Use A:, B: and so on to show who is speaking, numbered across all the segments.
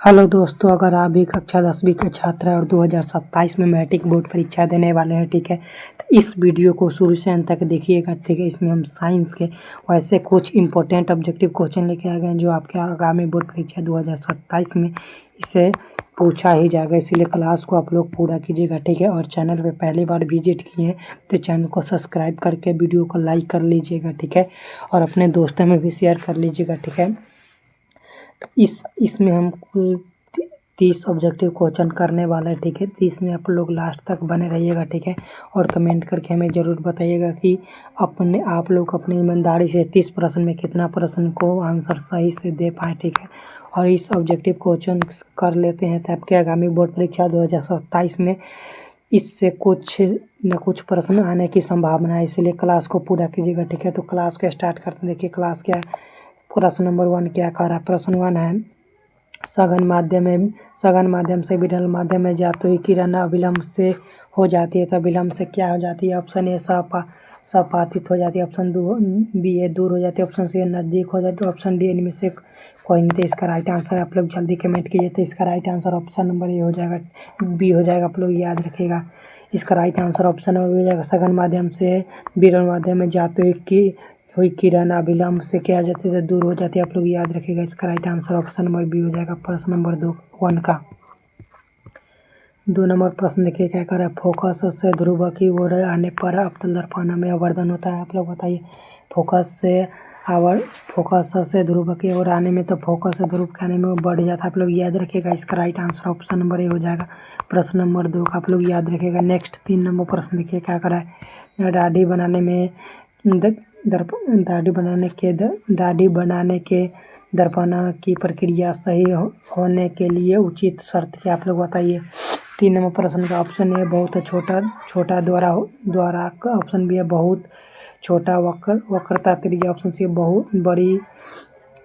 A: Hello दोस्तों, अगर आप भी कक्षा 10वीं के छात्र हैं और 2027 में मैट्रिक बोर्ड परीक्षा देने वाले हैं, ठीक है, तो इस वीडियो को शुरू से अंत तक देखिएगा, ठीक है। इसमें हम साइंस के वैसे कुछ इंपॉर्टेंट ऑब्जेक्टिव क्वेश्चन लेके आ गए हैं जो आपके आगामी बोर्ड परीक्षा 2027 में इसे पूछा ही जाएगा। इसीलिए क्लास को आप लोग पूरा कीजिएगा, ठीक है। और चैनल पे पहली बार विजिट किए हैं तो चैनल को सब्सक्राइब करके वीडियो को लाइक कर लीजिएगा, ठीक है। और अपने दोस्तों में भी शेयर कर लीजिएगा, ठीक है। इसमें हम कुल 30 ऑब्जेक्टिव क्वेश्चन करने वाले हैं, ठीक है। 30 में आप लोग लास्ट तक बने रहिएगा, ठीक है। और कमेंट करके हमें ज़रूर बताइएगा कि आप लोग अपनी ईमानदारी से 30 प्रश्न में कितना प्रश्न को आंसर सही से दे पाए, ठीक है। और इस ऑब्जेक्टिव क्वेश्चन कर लेते हैं तो आपके आगामी बोर्ड परीक्षा 2027 में इससे कुछ न कुछ प्रश्न आने की संभावना है, इसलिए क्लास को पूरा कीजिएगा, ठीक है। तो क्लास को स्टार्ट करते हैं। देखिए क्लास क्या है। प्रश्न नंबर 1 क्या कह रहा है। प्रश्न 1 है, सघन माध्यम से विरल माध्यम में जाती हुई किरण अविलंब से हो जाती है तो विलंब से क्या हो जाती है। ऑप्शन ए सपातित हो जाती है, ऑप्शन बी ए दूर हो जाती है, ऑप्शन सी नज़दीक हो जाती है, ऑप्शन डी इनमें से कोई नहीं। तो इसका राइट आंसर आप लोग जल्दी कमेंट कीजिए। तो इसका right answer option number A हो जाएगा, बी हो जाएगा। आप लोग याद रखिएगा, इसका right answer option number B हो जाएगा। सघन माध्यम से विरल माध्यम में जाते हुई किरण अविलंब से क्या हो जाती है, दूर हो जाती है। आप लोग याद रखिएगा, इसका right answer option number B हो जाएगा। प्रश्न नंबर 1 का 2 नंबर प्रश्न देखिए क्या कर रहा है। फोकस से ध्रुव की ओर आने पर अवतल दर्पण में आवर्धन होता है। आप लोग बताइए, फोकस से ध्रुव की ओर आने में तो फोकस से ध्रुव के आने में बढ़ जाता है। आप लोग याद रखिएगा, इसका right answer option number A हो जाएगा। प्रश्न नंबर 2 का आप लोग याद रखिएगा। नेक्स्ट 3 नंबर प्रश्न देखिए क्या कर रहा है। दाढ़ी बनाने के दर्पण की प्रक्रिया सही होने के लिए उचित शर्त क्या। आप लोग बताइए। 3 नंबर प्रश्न का ऑप्शन ए बहुत छोटा द्वारा का, ऑप्शन बी है बहुत छोटा वक्रता त्रिज्या, ऑप्शन सी बहुत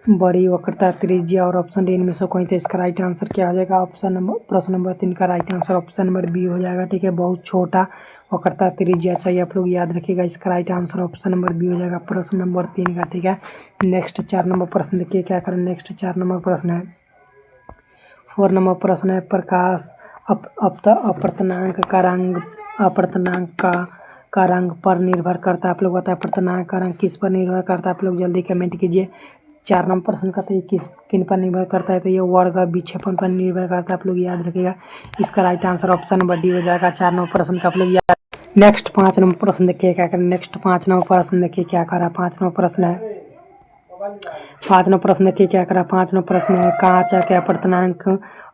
A: बड़ी वक्रता त्रिज्या, और ऑप्शन डी इनमें से कोई। तो इसका राइट आंसर क्या हो जाएगा। प्रश्न नंबर 3 का right answer option number B हो जाएगा, ठीक है। बहुत छोटा वक्रता त्रिज्या चाहिए। आप लोग याद रखिएगा, इसका right answer option number B हो जाएगा। प्रश्न नंबर 3 का, ठीक है। नेक्स्ट 4 नंबर प्रश्न देखिए क्या करें। नेक्स्ट 4 नंबर प्रश्न है। 4 नंबर प्रश्न है, प्रकाश अपर्तनांक का रंग पर निर्भर करता है। आप लोग बताएं अपर्तनांक का रंग किस पर निर्भर करता है। आप लोग जल्दी कमेंट कीजिए। 4 नंबर प्रश्न का तो ये किन पर निर्भर करता है, तो ये वर्ग विक्षेपण पर निर्भर करता है। आप लोग याद रखिएगा, इसका right answer option number D हो जाएगा। 4 नंबर प्रश्न का आप लोग याद। नेक्स्ट 5 नंबर प्रश्न देखिए क्या करें। नेक्स्ट 5 नंबर प्रश्न देखिए क्या करा। 5 नंबर प्रश्न है। 5 नंबर प्रश्न देखिए क्या करा। 5 नंबर प्रश्न है, कांच के अपर्तनांक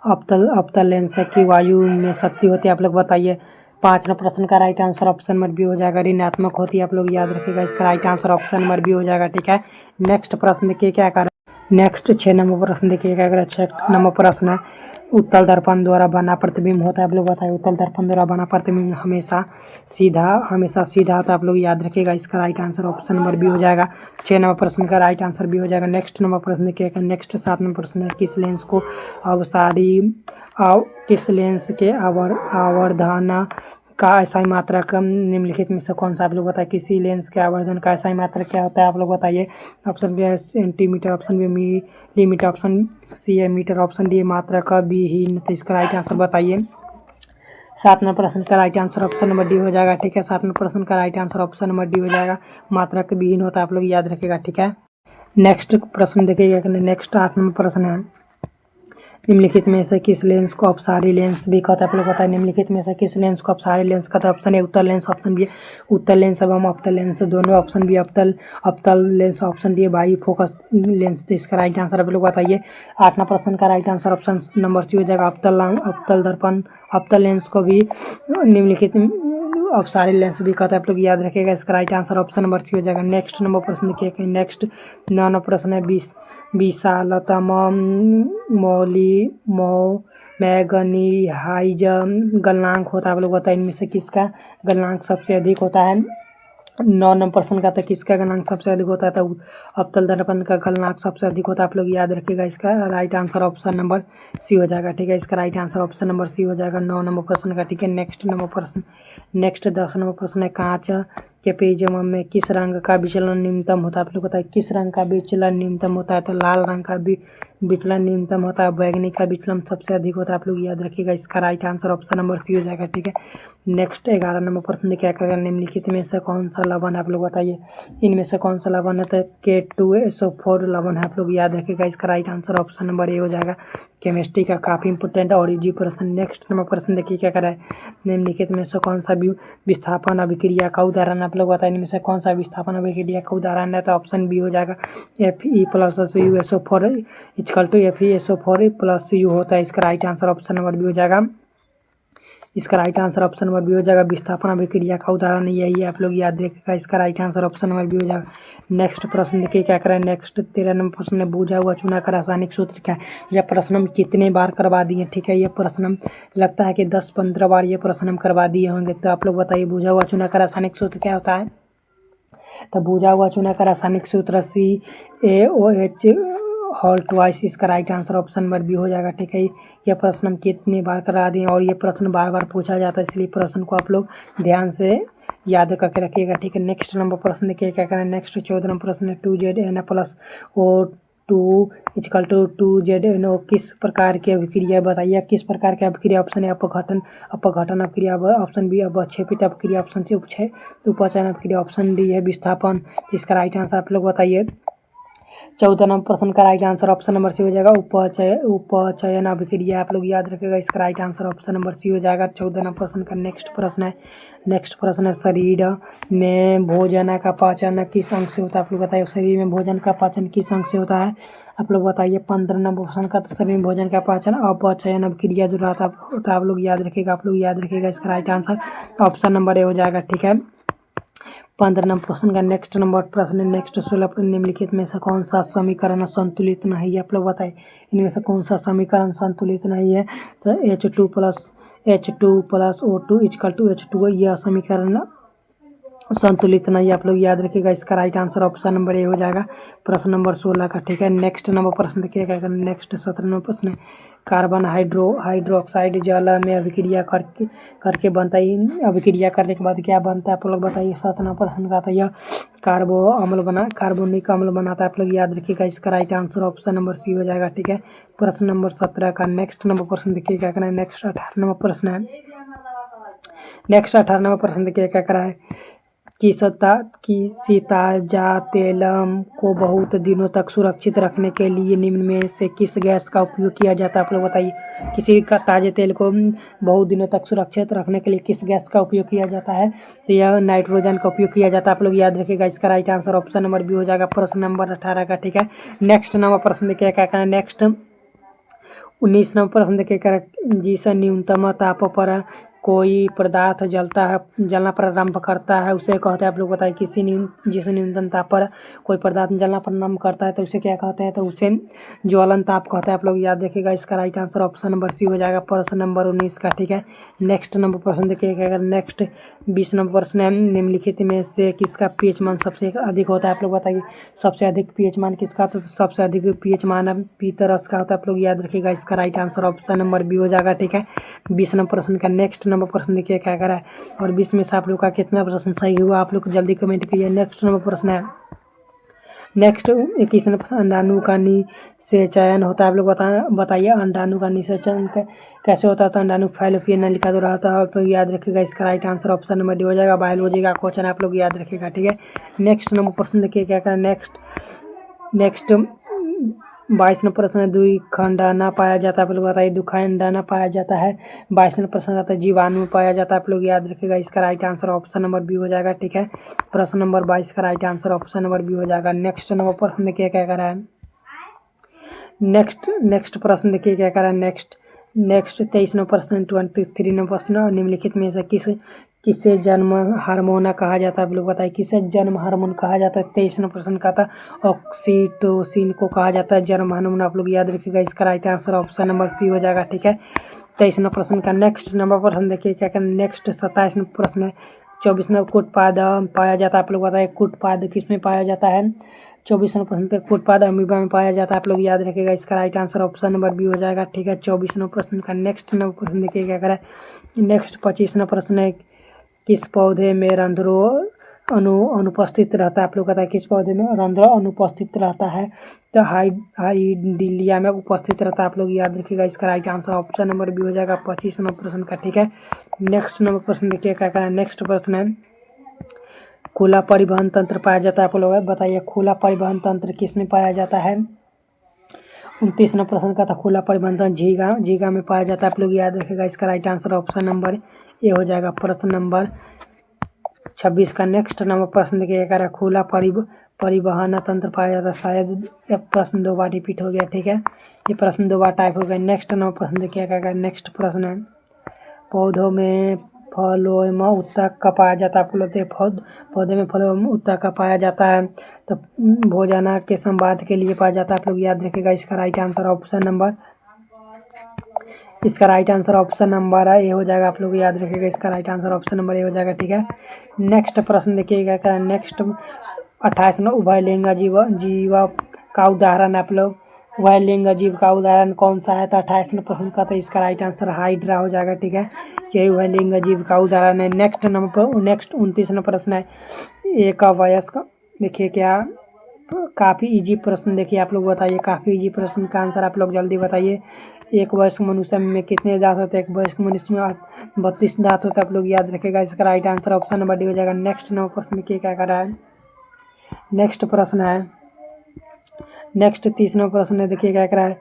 A: अवतल लेंस की वायु में शक्ति होती है। आप लोग बताइए। 5 नंबर प्रश्न का right answer option number B हो जाएगा, ऋणात्मक होती है। आप लोग याद रखिएगा, इसका right answer option number B हो जाएगा, ठीक है। नेक्स्ट प्रश्न देखिए क्या कर। नेक्स्ट 6 नंबर प्रश्न देखिए क्या करें। 6 नंबर प्रश्न है, उत्तल दर्पण द्वारा बना प्रतिबिंब होता है। आप लोग बताइए, उत्तल दर्पण द्वारा बना प्रतिबिंब हमेशा सीधा होता है। आप लोग याद रखिएगा, इसका right answer option number B हो जाएगा। 6 नंबर प्रश्न का राइट आंसर बी हो जाएगा। नेक्स्ट नंबर प्रश्न देखिएगा। नेक्स्ट 7 नंबर प्रश्न है, किस लेंस के आवर्धन का ऐसा मात्रक निम्नलिखित में से कौन सा। आप लोग बताइए, किसी लेंस के आवर्धन का ऐसा मात्रक क्या होता है। आप लोग बताइए। ऑप्शन बी है centimetre, option B millimetre, option C है मीटर, ऑप्शन डी मात्रक विहीन। तो इसका राइट आंसर बताइए। 7 नंबर प्रश्न का right answer option number D हो जाएगा, ठीक है। 7 नंबर प्रश्न का right answer option number D हो जाएगा, मात्रक विहीन होता है। आप लोग याद रखिएगा, ठीक है। नेक्स्ट प्रश्न देखिएगा। नेक्स्ट 8 नंबर प्रश्न है, निम्नलिखित में से किस लेंस को अपसारी लेंस भी कहता है। आप लोग बताइए, निम्नलिखित में से किस लेंस को अपसारी लेंस कहता है। ऑप्शन ए उत्तल लेंस, ऑप्शन बी उत्तल लेंस एवं अवतल लेंस दोनों, ऑप्शन बी अवतल lens, option D by focus lens. तो इसका राइट आंसर आप लोग बताइए। 8 नंबर प्रश्न का right answer option number C हो जाएगा, अवतल लेंस को भी निम्नलिखित अपसारी लेंस भी कहता है। आप लोग याद रखिएगा, इसका right answer option number C हो जाएगा। नेक्स्ट नंबर प्रश्न देखिए। नेक्स्ट 9 नंबर प्रश्न है, विशालतम मैग्नीहाइज गलनांक होता है। आप लोग बताएं, इनमें से किसका गलनांक सबसे अधिक होता है। 9 नंबर प्रश्न का था किसका गलनांक सबसे अधिक होता है, तो अवतल दर्पण का गलनांक सबसे अधिक होता है। आप लोग याद रखिएगा, इसका right answer option number C हो जाएगा। ठीक है, इसका right answer option number C हो जाएगा 9 नंबर प्रश्न का। ठीक है, नेक्स्ट 10 नंबर प्रश्न है, कांच के प्रिज्म में किस रंग का विचलन न्यूनतम होता है। आप लोग बताइए किस रंग का विचलन न्यूनतम होता है, तो लाल रंग का विचलन न्यूनतम होता है, बैंगनी का विचलन सबसे अधिक होता है। आप लोग याद रखिएगा, इसका right answer option number C हो जाएगा। ठीक है, नेक्स्ट 11 नंबर प्रश्न क्या करेगा, निम्नलिखित में से कौन सा लवण है, आप लोग बताइए इनमें से कौन सा लवण है, तो K2SO4 लवण है। आप लोग याद रखिएगा, इसका right answer option number A हो जाएगा। केमिस्ट्री का काफ़ी इंपोर्टेंट और इजी प्रश्न। नेक्स्ट नंबर प्रश्न देखिए क्या करा है, निम्नलिखित में से कौन सा विस्थापन अभिक्रिया का उदाहरण आप लोग बताइए, इनमें से कौन सा विस्थापन अभिक्रिया का उदाहरण है, तो ऑप्शन बी हो जाएगा Fe+SuSO4 = FeSO4 + U होता है। इसका right answer option number B हो जाएगा। इसका right answer option number B हो जाएगा। विस्थापन अभिक्रिया का उदाहरण यही है, आप लोग याद रखिएगा, इसका right answer option number B हो जाएगा। नेक्स्ट प्रश्न देखिए क्या करें, नेक्स्ट 13 नंबर प्रश्न है, बूझा हुआ चूना का रासायनिक सूत्र क्या है। यह प्रश्न हम कितने बार करवा दिए। ठीक है, यह प्रश्न हम लगता है कि 10-15 बार ये प्रश्न हम करवा दिए होंगे। तो आप लोग बताइए बूझा हुआ चूना का रासायनिक सूत्र क्या होता है, तो बूझा हुआ चूना का रासायनिक सूत्र CaOH होल ट्वाइस। इसका right answer option number B हो जाएगा। ठीक है, यह प्रश्न हम कितनी बार करा दिए और ये प्रश्न बार बार पूछा जाता है, इसलिए प्रश्न को आप लोग ध्यान से याद करके रखिएगा। ठीक है, नेक्स्ट नंबर प्रश्न देखिए क्या करें, नेक्स्ट 14 नंबर प्रश्न है, 2ZnO2 = 2ZnO किस प्रकार की अभिक्रिया बताइए, किस प्रकार की अभिक्रिया। ऑप्शन ए अपघटन अभिक्रिया, ऑप्शन बी अवक्षेपित अभिक्रिया, ऑप्शन सी उपचयन अभिक्रिया, ऑप्शन डी है विस्थापन। इसका राइट आंसर आप लोग बताइए। 14 नंबर प्रश्न का right answer option number C हो जाएगा, उपचयन अभिक्रिया। आप लोग याद रखिएगा, इसका right answer option number C हो जाएगा 14 नंबर प्रश्न का। नेक्स्ट प्रश्न है, शरीर में भोजन का पाचन किस अंग से होता है। आप लोग बताइए शरीर में भोजन का पाचन किस अंग से होता है। आप लोग बताइए 15 नंबर प्रश्न का, शरीर में भोजन का पाचन अपचयन अभिक्रिया जो रहता है, आप लोग याद रखिएगा, इसका right answer option number A हो जाएगा। ठीक है, 15 नंबर प्रश्न का नेक्स्ट 16 निम्नलिखित में से कौन सा समीकरण संतुलित नहीं है। आप लोग बताइए इनमें से कौन सा समीकरण संतुलित नहीं है, तो H2 + O2 = H2O यह समीकरण संतुलित नहीं है। आप लोग याद रखिएगा, इसका right answer option number A हो जाएगा प्रश्न नंबर 16 का। ठीक है, नेक्स्ट नंबर प्रश्न देखिएगा, नेक्स्ट 17 नंबर प्रश्न है, कार्बन हाइड्रोक्साइड जल में अभिक्रिया करके बनता है, अभिक्रिया करने के बाद क्या बनता है, आप लोग बताइए। 17 प्रश्न का था, यह कार्बोनिक अम्ल बनाता है। आप लोग याद रखिएगा, इसका right answer option number C हो जाएगा। ठीक है, प्रश्न नंबर 17 का नेक्स्ट नंबर प्रश्न देखिए क्या करना है, नेक्स्ट 18 नंबर प्रश्न है, नेक्स्ट 18 नंबर प्रश्न देखिए क्या करा है, किसी ताजा तेल को बहुत दिनों तक सुरक्षित रखने के लिए निम्न में से किस गैस का उपयोग किया जाता है। आप लोग बताइए किसी का ताजे तेल को बहुत दिनों तक सुरक्षित रखने के लिए किस गैस का उपयोग किया जाता है, तो यह नाइट्रोजन का उपयोग किया जाता है। आप लोग याद रखिएगा, इसका right answer option number B हो जाएगा प्रश्न नंबर 18 का। ठीक है, नेक्स्ट नंबर प्रश्न देखिए क्या करना है, नेक्स्ट 19 नंबर प्रश्न देखिए, जिस न्यूनतम ताप पर कोई पदार्थ जलना प्रारंभ करता है उसे कहते हैं। आप लोग बताइए जिस न्यूनतम ताप पर कोई पदार्थ जलना प्रारंभ करता है तो उसे क्या कहते हैं, तो उसे ज्वलन ताप कहते हैं। आप लोग याद रखिएगा, इसका right answer option number C हो जाएगा प्रश्न नंबर 19 का। ठीक है, नेक्स्ट नंबर प्रश्न देखिएगा, अगर नेक्स्ट 20 नंबर प्रश्न है, निम्नलिखित में से किसका पीएच मान सबसे अधिक होता है। आप लोग बताइए सबसे अधिक पीएच मान किसका, तो सबसे अधिक पीएच मान पीतरस का होता है। आप लोग याद रखिएगा, इसका right answer option number B हो जाएगा। ठीक है, 20 नंबर प्रश्न का नेक्स्ट नंबर प्रश्न देखिए क्या करा है, और 20 में से आप लोग का कितना प्रश्न सही हुआ आप लोग जल्दी कमेंट कीजिए। नेक्स्ट नंबर प्रश्न है, नेक्स्ट 21 नंबर प्रश्न, अंडाणु का निषेचन होता है। आप लोग बताइए अंडाणु का निषेचन कैसे होता है, तो अंडाणु फैलोपियन नलिका द्वारा होता है। आप लोग याद रखिएगा, इसका right answer option number D हो जाएगा। बायोलॉजी का क्वेश्चन आप लोग याद रखिएगा। ठीक है, नेक्स्ट नंबर प्रश्न देखिए क्या करें, नेक्स्ट 22 नंबर प्रश्न है, द्विखंडना पाया जाता है। आप लोग बताइए द्विखंडना पाया जाता है। 22 नंबर प्रश्न आता है, जीवाणु पाया जाता है। आप लोग याद रखिएगा, इसका right answer option number B हो जाएगा। ठीक है, प्रश्न नंबर 22 का right answer option number B हो जाएगा। नेक्स्ट नंबर प्रश्न देखिए क्या कर रहा है, नेक्स्ट प्रश्न देखिए क्या कर रहा है, नेक्स्ट 23 नंबर प्रश्न, 23 नंबर प्रश्न, और निम्नलिखित में से किसे जन्म हार्मोन कहा जाता है। आप लोग बताइए किसे जन्म हार्मोन कहा जाता है। 23 नंबर प्रश्न का था, ऑक्सीटोसिन को कहा जाता है जन्म हार्मोन। आप लोग याद रखिएगा, इसका right answer option number C हो जाएगा। ठीक है, 23 नंबर प्रश्न का नेक्स्ट नंबर प्रश्न देखिए क्या करें, नेक्स्ट 27 नंबर प्रश्न है, 24 नंबर उत्पाद पाया जाता है, आप लोग बताइए उत्पाद किस में पाया जाता है। 24 नंबर उत्पाद अमीबा में पाया जाता है, आप लोग याद रखिएगा। इसका right answer option number B हो जाएगा, ठीक है। 24 नंबर प्रश्न का नेक्स्ट नंबर प्रश्न देखिए क्या करा है। नेक्स्ट 25 नंबर प्रश्न है, किस पौधे में रंध्रों अनुपस्थित रहता है, आप लोग कहता है किस पौधे में रंध्र अनुपस्थित रहता है। तो हाइडिलिया में उपस्थित रहता है, आप लोग याद रखिएगा। इसका right answer option number B हो जाएगा 25 नंबर प्रश्न का, ठीक है। नेक्स्ट नंबर प्रश्न देखिए क्या करा है। नेक्स्ट प्रश्न है, खुला परिवहन तंत्र पाया जाता है, आप लोग बताइए खुला परिवहन तंत्र किस में पाया जाता है। 29 नंबर प्रश्न का था खुला परिवहन तंत्र झींगा में पाया जाता है, आप लोग याद रखिएगा। इसका right answer option number A हो जाएगा। प्रश्न नंबर 26 का नेक्स्ट नंबर प्रश्न देखिए क्या है, खुला परिवहन तंत्र पाया जाता है। शायद ये प्रश्न 2 बार रिपीट हो गया, ठीक है। ये प्रश्न 2 बार टाइप हो गया। नेक्स्ट नंबर प्रश्न देखिए क्या है। नेक्स्ट प्रश्न है, पौधों में फ्लोएम उत्तक का पाया जाता है, आप लोग पौधे में फ्लोएम उत्तक का पाया जाता है। तो भोजना के संवाद के लिए पाया जाता है, आप लोग याद रखिएगा। इसका right answer option number A हो जाएगा, आप लोग याद रखिएगा। इसका right answer option number A हो जाएगा, ठीक है। नेक्स्ट प्रश्न देखिएगा क्या है। नेक्स्ट 28 में उभयलिंग जीव का उदाहरण, आप लोग उभयलिंग जीव का उदाहरण कौन सा है। तो 28 में प्रश्न का, तो इसका राइट आंसर हाइड्रा हो जाएगा, ठीक है। यही उभयलिंग जीव का उदाहरण है। नेक्स्ट 29 नंबर प्रश्न है, एक वयस्क देखिए क्या, काफ़ी इजी प्रश्न देखिए, आप लोग बताइए। काफ़ी इजी प्रश्न का आंसर आप लोग जल्दी बताइए। एक वयस्क मनुष्य में कितने दांत होते हैं। एक वयस्क मनुष्य में 32 दांत होते हैं, आप लोग याद रखेगा। इसका right answer option number D हो जाएगा। नेक्स्ट नंबर प्रश्न देखिए क्या कर रहा है। नेक्स्ट प्रश्न है, नेक्स्ट 30 नंबर प्रश्न है, देखिए क्या कर रहा है।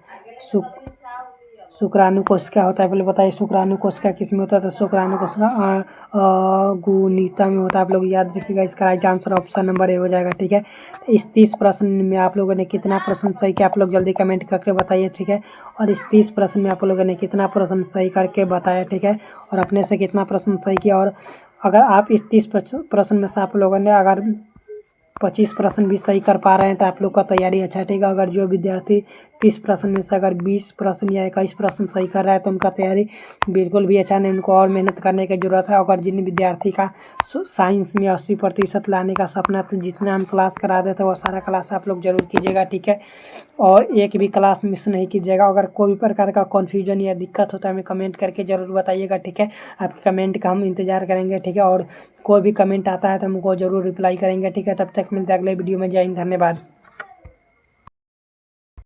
A: शुक्राणु कोशिका होता है, पहले बताइए शुक्राणु कोशिका किस में होता है। तो शुक्राणु कोशिका गुणिता में होता है, आप लोग याद रखिएगा। इसका right answer option number A हो जाएगा, ठीक है। इस 30 प्रश्न में आप लोगों ने कितना प्रश्न सही किया, आप लोग जल्दी कमेंट करके बताइए, ठीक है। और इस 30 प्रश्न में आप लोगों ने कितना प्रश्न सही करके बताया, ठीक है। और अपने से कितना प्रश्न सही किया। और अगर आप इस 30 प्रश्न में से आप लोगों ने अगर 25 प्रश्न भी सही कर पा रहे हैं तो आप लोग का तैयारी अच्छा है, ठीक है। अगर जो विद्यार्थी 30 प्रश्न में से अगर 20 प्रश्न या 21 प्रश्न सही कर रहा है तो उनका तैयारी बिल्कुल भी अच्छा नहीं, उनको और मेहनत करने की ज़रूरत है। अगर जिन विद्यार्थी का साइंस में 80% लाने का सपना, तो जितना हम क्लास करा देते हैं वो सारा क्लास आप लोग जरूर कीजिएगा, ठीक है। और एक भी क्लास मिस नहीं कीजिएगा। अगर कोई भी प्रकार का कन्फ्यूजन या दिक्कत होता है हमें कमेंट करके ज़रूर बताइएगा, ठीक है। आपके कमेंट का हम इंतज़ार करेंगे, ठीक है। और कोई भी कमेंट आता है तो हमको ज़रूर रिप्लाई करेंगे, ठीक है। तब तक मिलते हैं अगले वीडियो में। जय हिंद, धन्यवाद।